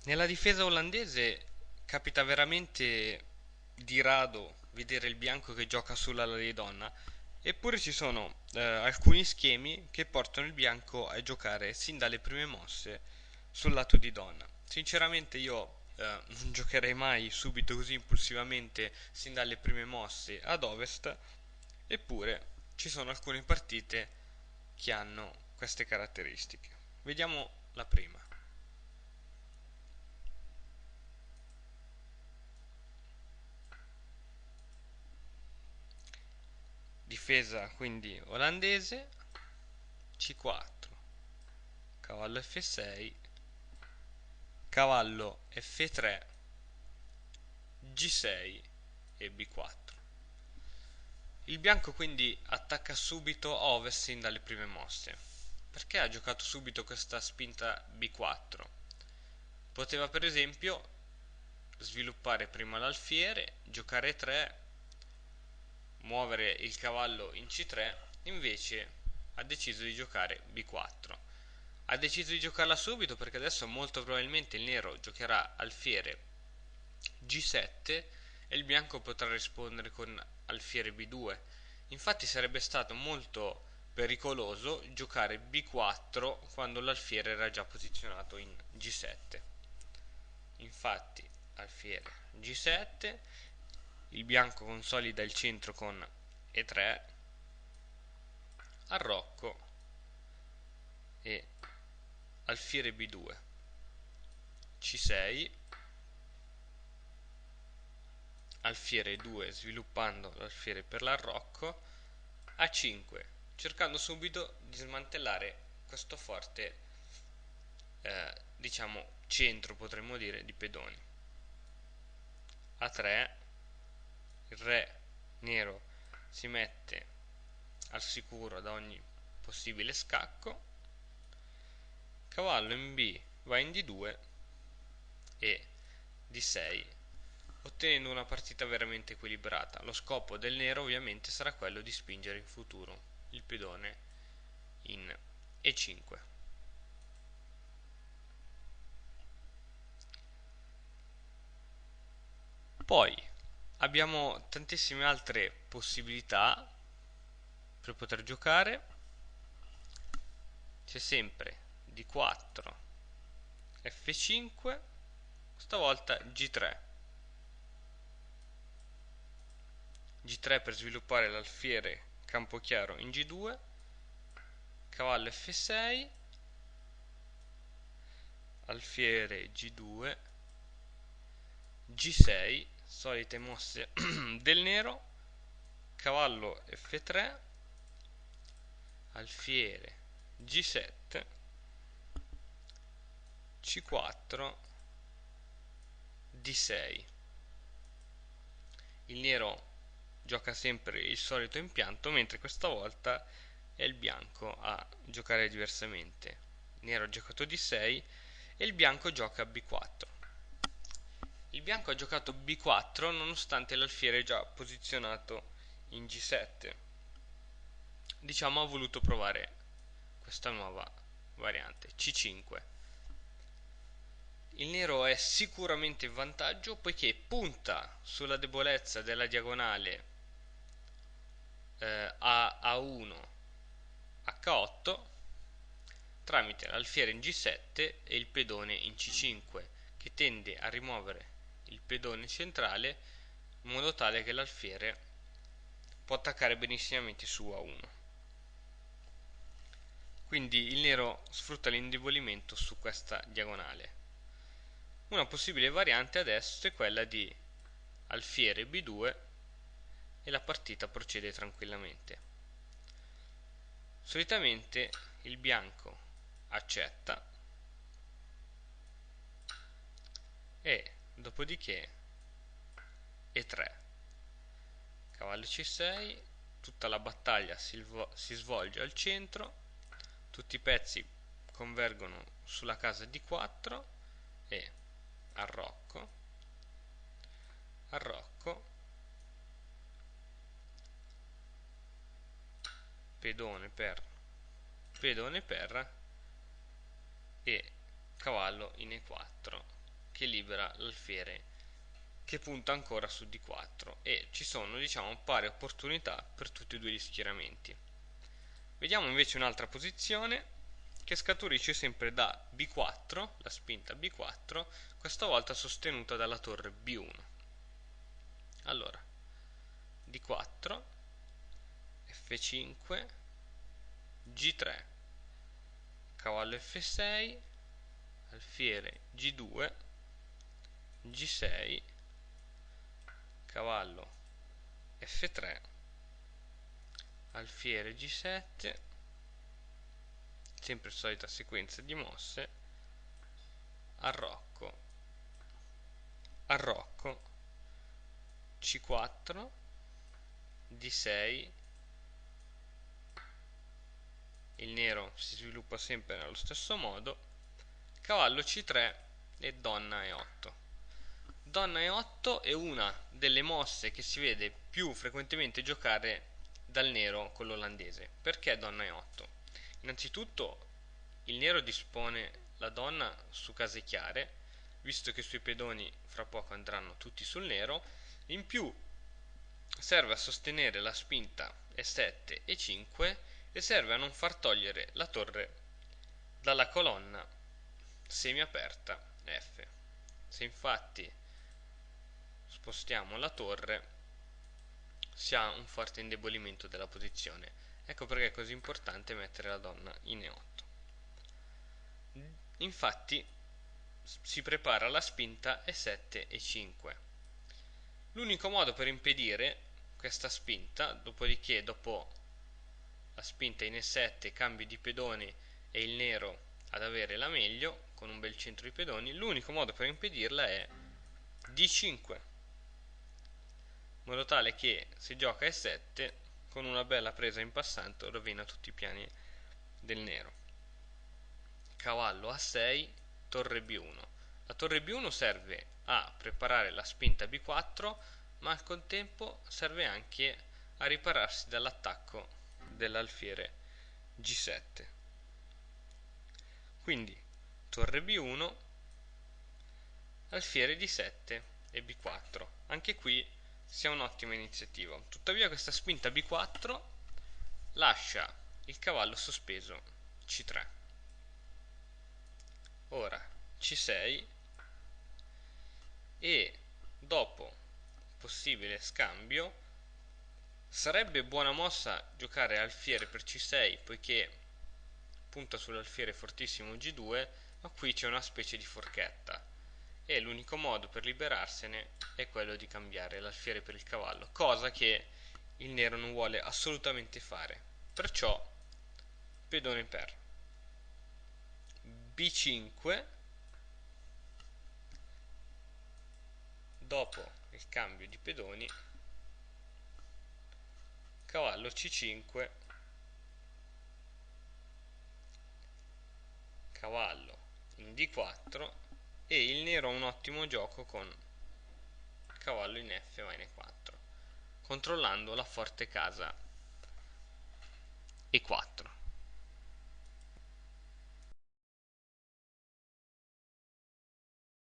Nella difesa olandese capita veramente di rado vedere il bianco che gioca sull'ala di donna, eppure ci sono alcuni schemi che portano il bianco a giocare sin dalle prime mosse sul lato di donna. Sinceramente io non giocherei mai subito così impulsivamente sin dalle prime mosse ad ovest, eppure ci sono alcune partite che hanno queste caratteristiche. Vediamo la prima. Difesa quindi olandese, C4, cavallo F6, cavallo F3, G6 e B4. Il bianco quindi attacca subito a ovest sin dalle prime mosse. Perché ha giocato subito questa spinta B4? Poteva per esempio sviluppare prima l'alfiere, giocare 3, muovere il cavallo in C3, invece ha deciso di giocare B4. Ha deciso di giocarla subito perché adesso molto probabilmente il nero giocherà alfiere G7 e il bianco potrà rispondere con alfiere B2. Infatti sarebbe stato molto pericoloso giocare B4 quando l'alfiere era già posizionato in G7. Infatti alfiere G7, il bianco consolida il centro con E3, arrocco e alfiere B2, C6, alfiere 2 sviluppando l'alfiere per l'arrocco, A5 cercando subito di smantellare questo forte diciamo centro, potremmo dire, di pedoni. A3, il re nero si mette al sicuro da ogni possibile scacco, cavallo in B va in D2 e D6, ottenendo una partita veramente equilibrata. Lo scopo del nero ovviamente sarà quello di spingere in futuro il pedone in E5. Poi abbiamo tantissime altre possibilità per poter giocare. C'è sempre D4, F5, stavolta G3. G3 per sviluppare l'alfiere campo chiaro in G2, cavallo F6, alfiere G2, G6, solite mosse del nero, cavallo F3, alfiere G7, C4, D6. Il nero gioca sempre il solito impianto, mentre questa volta è il bianco a giocare diversamente. Il nero ha giocato D6 e il bianco gioca B4. Il bianco ha giocato B4 nonostante l'alfiere è già posizionato in G7. Diciamo ha voluto provare questa nuova variante, C5. Il nero è sicuramente in vantaggio poiché punta sulla debolezza della diagonale A1 H8 tramite l'alfiere in G7 e il pedone in C5, che tende a rimuovere il pedone centrale in modo tale che l'alfiere può attaccare benissimamente su A1. Quindi il nero sfrutta l'indebolimento su questa diagonale. Una possibile variante adesso è quella di alfiere B2 e la partita procede tranquillamente. Solitamente il bianco accetta e dopodiché E3, cavallo C6, tutta la battaglia si svolge al centro, tutti i pezzi convergono sulla casa D4 e arrocco, arrocco, pedone per e cavallo in E4. che libera l'alfiere che punta ancora su D4 e ci sono, diciamo, pari opportunità per tutti e due gli schieramenti. Vediamo invece un'altra posizione che scaturisce sempre da B4, la spinta B4, questa volta sostenuta dalla torre B1. Allora, D4, F5, G3, cavallo F6, alfiere G2, G6, cavallo F3, alfiere G7, sempre solita sequenza di mosse, arrocco, arrocco, C4, D6, il nero si sviluppa sempre nello stesso modo, cavallo C3 e donna E8. Donna E8 è una delle mosse che si vede più frequentemente giocare dal nero con l'olandese. Perché donna E8? Innanzitutto il nero dispone la donna su case chiare, visto che i suoi pedoni fra poco andranno tutti sul nero. In più serve a sostenere la spinta E7 e 5 e serve a non far togliere la torre dalla colonna semiaperta F. Se infatti spostiamo la torre si ha un forte indebolimento della posizione. Ecco perché è così importante mettere la donna in E8. Infatti si prepara la spinta E7 e 5. L'unico modo per impedire questa spinta, dopodiché dopo la spinta in E7, cambio di pedoni e il nero ad avere la meglio con un bel centro di pedoni, l'unico modo per impedirla è D5, in modo tale che se gioca E7 con una bella presa in passato rovina tutti i piani del nero. Cavallo A6, torre B1. La torre B1 serve a preparare la spinta B4, ma al contempo serve anche a ripararsi dall'attacco dell'alfiere G7. Quindi torre B1, alfiere D7 e B4. Anche qui si ha un'ottima iniziativa. Tuttavia questa spinta B4 lascia il cavallo sospeso C3. Ora C6 e dopo possibile scambio sarebbe buona mossa giocare alfiere per C6 poiché punta sull'alfiere fortissimo G2, ma qui c'è una specie di forchetta e l'unico modo per liberarsene è quello di cambiare l'alfiere per il cavallo, cosa che il nero non vuole assolutamente fare. Perciò pedone per B5, dopo il cambio di pedoni cavallo C5, cavallo in D4 e il nero ha un ottimo gioco con cavallo in F va in E4, controllando la forte casa E4.